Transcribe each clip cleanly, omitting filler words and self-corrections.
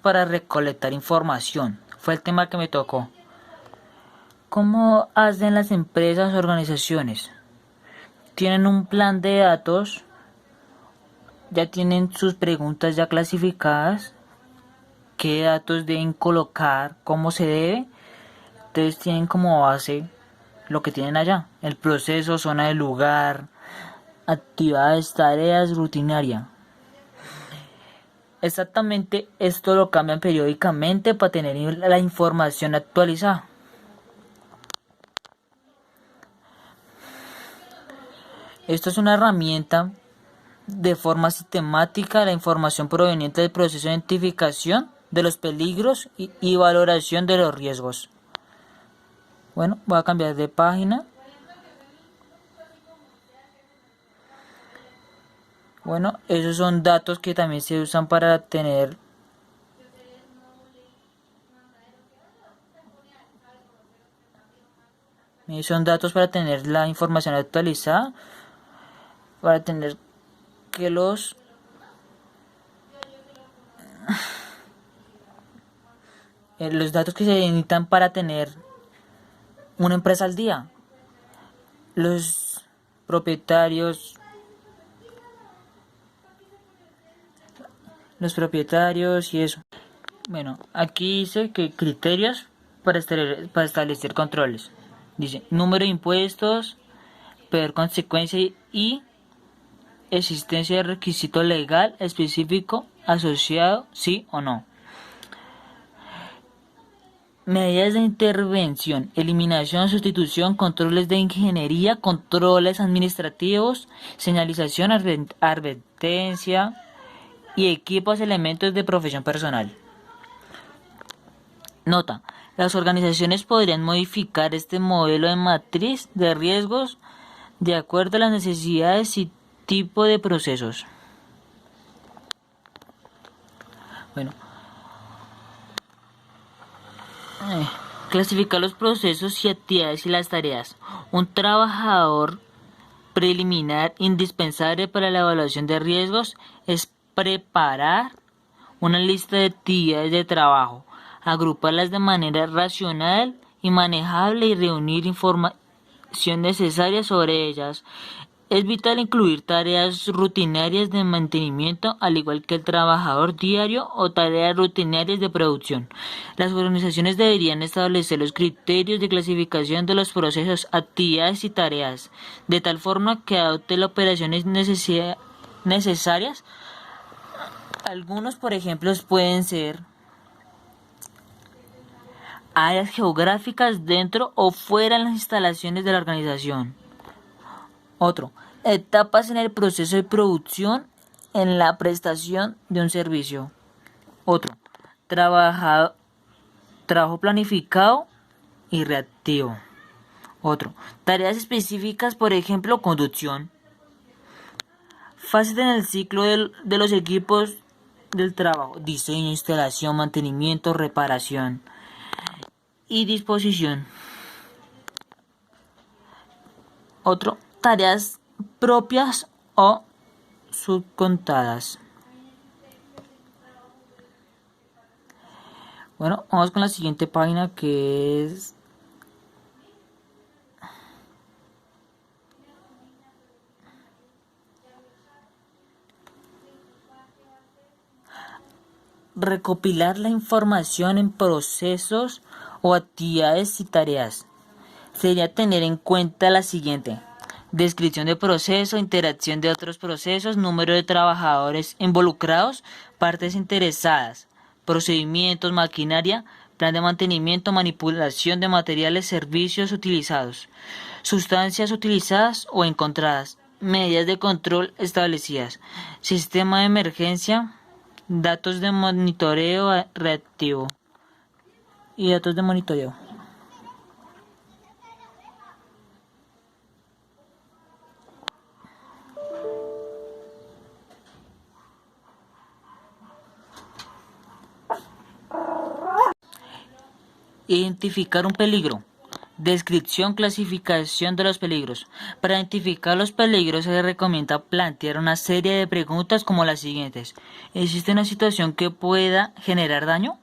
Para recolectar información. Fue el tema que me tocó. ¿Cómo hacen las empresas o organizaciones? ¿Tienen un plan de datos? ¿Ya tienen sus preguntas ya clasificadas? ¿Qué datos deben colocar? ¿Cómo se debe? Entonces tienen como base lo que tienen allá. El proceso, zona del lugar, actividades, tareas, rutinaria. Exactamente esto lo cambian periódicamente para tener la información actualizada. Esto es una herramienta de forma sistemática la información proveniente del proceso de identificación de los peligros y valoración de los riesgos. Bueno, voy a cambiar de página. Bueno, esos son datos que también se usan para tener la información actualizada, para tener que los datos que se necesitan para tener una empresa al día. Los propietarios, y eso. Bueno, aquí dice que criterios para establecer controles. Dice número de impuestos, peor consecuencia y existencia de requisito legal específico asociado, sí o no. Medidas de intervención, eliminación, sustitución, controles de ingeniería, controles administrativos, señalización, advertencia y equipos, elementos de profesión personal. Nota: las organizaciones podrían modificar este modelo de matriz de riesgos de acuerdo a las necesidades y tipo de procesos. Bueno, clasificar los procesos y actividades y las tareas. Un trabajador preliminar indispensable para la evaluación de riesgos es preparar una lista de actividades de trabajo, agruparlas de manera racional y manejable y reunir información necesaria sobre ellas. Es vital incluir tareas rutinarias de mantenimiento, al igual que el trabajador diario o tareas rutinarias de producción. Las organizaciones deberían establecer los criterios de clasificación de los procesos, actividades y tareas, de tal forma que adopte las operaciones necesarias. Algunos, por ejemplo, pueden ser áreas geográficas dentro o fuera de las instalaciones de la organización. Otro, etapas en el proceso de producción en la prestación de un servicio. Otro, trabajo planificado y reactivo. Otro, tareas específicas, por ejemplo, conducción. Fases en el ciclo de los equipos del trabajo: diseño, instalación, mantenimiento, reparación y disposición. Otro, tareas propias o subcontratadas. Bueno, vamos con la siguiente página, que es recopilar la información en procesos o actividades y tareas. Sería tener en cuenta la siguiente: descripción de proceso, interacción de otros procesos, número de trabajadores involucrados, partes interesadas, procedimientos, maquinaria, plan de mantenimiento, manipulación de materiales, servicios utilizados, sustancias utilizadas o encontradas, medidas de control establecidas, sistema de emergencia, datos de monitoreo reactivo y datos de monitoreo. Identificar un peligro. Descripción, clasificación de los peligros. Para identificar los peligros se recomienda plantear una serie de preguntas como las siguientes. ¿Existe una situación que pueda generar daño?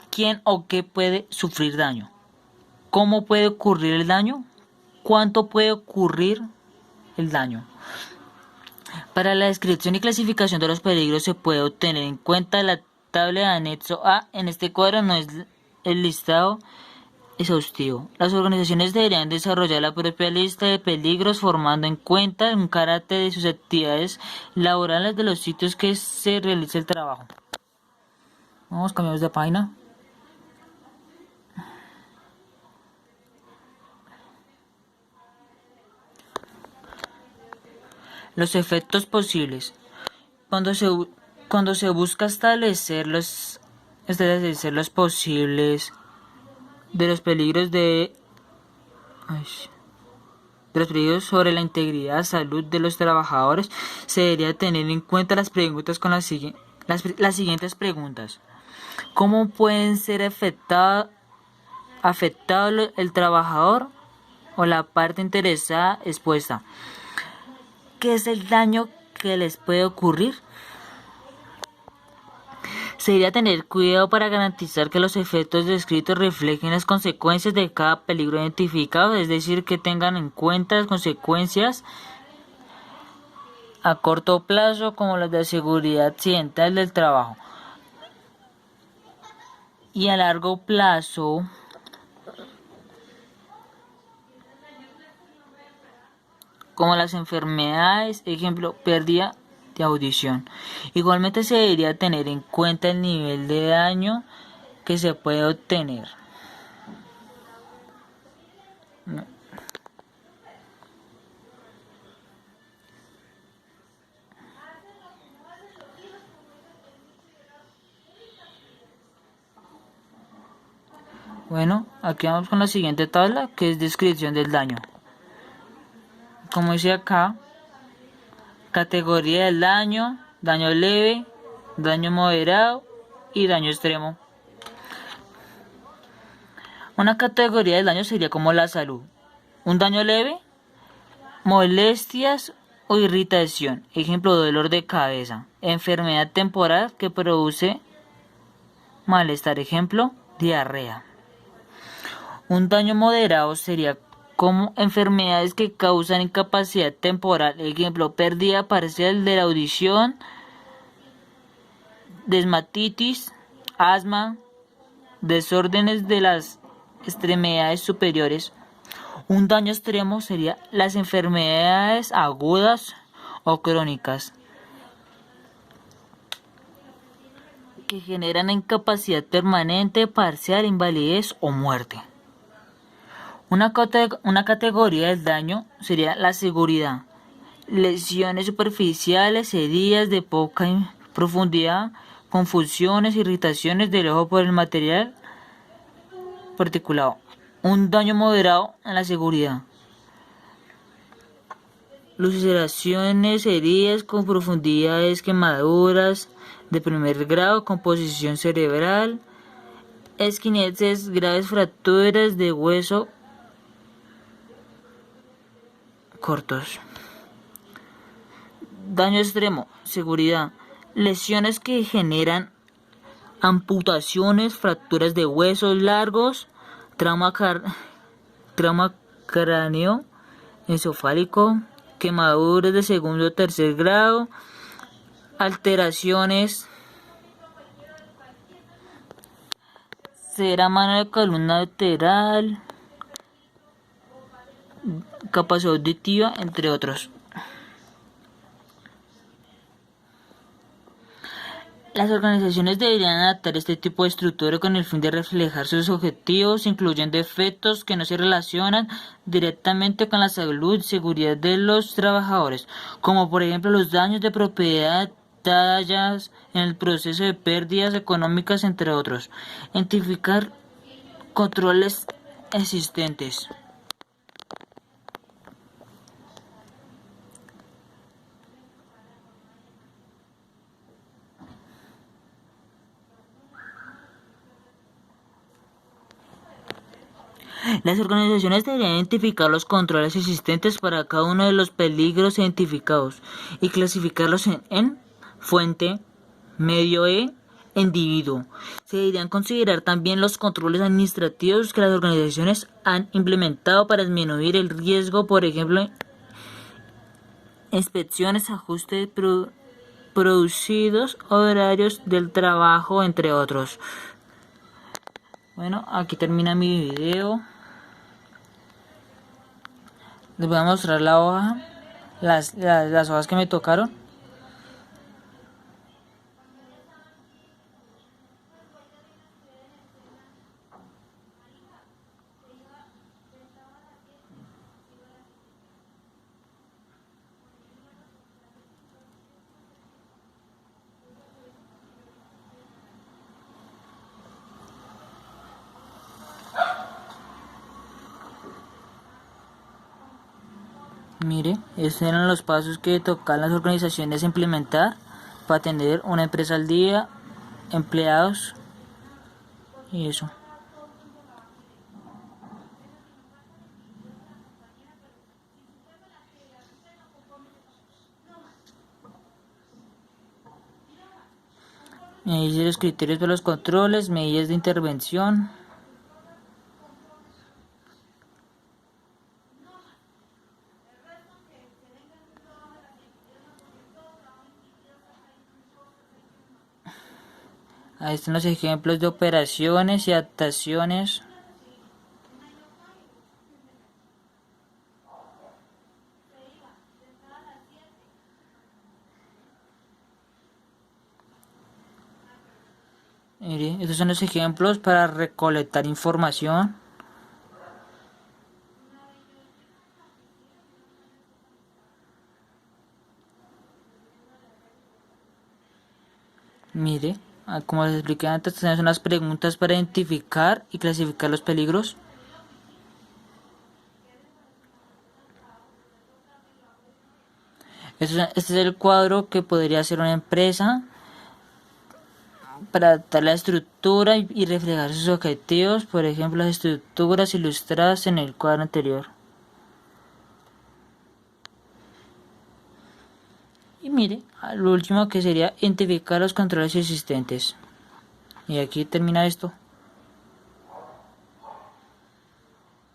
¿Quién o qué puede sufrir daño? ¿Cómo puede ocurrir el daño? ¿Cuánto puede ocurrir el daño? Para la descripción y clasificación de los peligros se puede obtener en cuenta la tabla de anexo A. En este cuadro no es el listado exhaustivo. Las organizaciones deberían desarrollar la propia lista de peligros formando en cuenta un carácter de sus actividades laborales de los sitios que se realiza el trabajo. Cambiamos de página. Los efectos posibles. Cuando se busca establecer los posibles de los peligros sobre la integridad, salud de los trabajadores, se debería tener en cuenta las preguntas con las siguientes preguntas. ¿Cómo pueden ser afectado el trabajador o la parte interesada expuesta? ¿Qué es el daño que les puede ocurrir? Se debería tener cuidado para garantizar que los efectos descritos reflejen las consecuencias de cada peligro identificado, es decir, que tengan en cuenta las consecuencias a corto plazo como las de seguridad accidental del trabajo y a largo plazo como las enfermedades, ejemplo, pérdida de audición. Igualmente se debería tener en cuenta el nivel de daño que se puede obtener. Bueno, aquí vamos con la siguiente tabla, que es descripción del daño. Como dice acá, categoría del daño, daño leve, daño moderado y daño extremo. Una categoría del daño sería como la salud. Un daño leve, molestias o irritación, ejemplo, dolor de cabeza. Enfermedad temporal que produce malestar, ejemplo, diarrea. Un daño moderado sería como enfermedades que causan incapacidad temporal, ejemplo, pérdida parcial de la audición, dermatitis, asma, desórdenes de las extremidades superiores. Un daño extremo sería las enfermedades agudas o crónicas que generan incapacidad permanente, parcial, invalidez o muerte. Una categoría del daño sería la seguridad. Lesiones superficiales, heridas de poca profundidad, confusiones, irritaciones del ojo por el material particulado. Un daño moderado en la seguridad. Luceraciones, heridas con profundidades, quemaduras de primer grado, composición cerebral, esquinetes, graves fracturas de hueso cortos. Daño extremo, seguridad. Lesiones que generan amputaciones, fracturas de huesos largos, trauma cráneo encefálico, quemaduras de segundo o tercer grado, alteraciones cerebral de columna lateral, capacidad auditiva, entre otros. Las organizaciones deberían adaptar este tipo de estructura con el fin de reflejar sus objetivos, incluyendo efectos que no se relacionan directamente con la salud y seguridad de los trabajadores, como por ejemplo los daños de propiedad, tallas en el proceso de pérdidas económicas, entre otros. Identificar controles existentes. Las organizaciones deberían identificar los controles existentes para cada uno de los peligros identificados y clasificarlos en fuente, medio e individuo. Se deberían considerar también los controles administrativos que las organizaciones han implementado para disminuir el riesgo, por ejemplo, inspecciones, ajustes producidos, horarios del trabajo, entre otros. Bueno, aquí termina mi video. Les voy a mostrar la hoja, las hojas que me tocaron. Mire, estos eran los pasos que tocan las organizaciones implementar para tener una empresa al día, empleados y eso. Me dice los criterios de los controles, medidas de intervención. Ahí están los ejemplos de operaciones y adaptaciones. Mire, estos son los ejemplos para recolectar información. Mire, como les expliqué antes, tenemos unas preguntas para identificar y clasificar los peligros. Este es el cuadro que podría ser una empresa para adaptar la estructura y reflejar sus objetivos, por ejemplo, las estructuras ilustradas en el cuadro anterior. Y mire, lo último que sería identificar los controles existentes. Y aquí termina esto.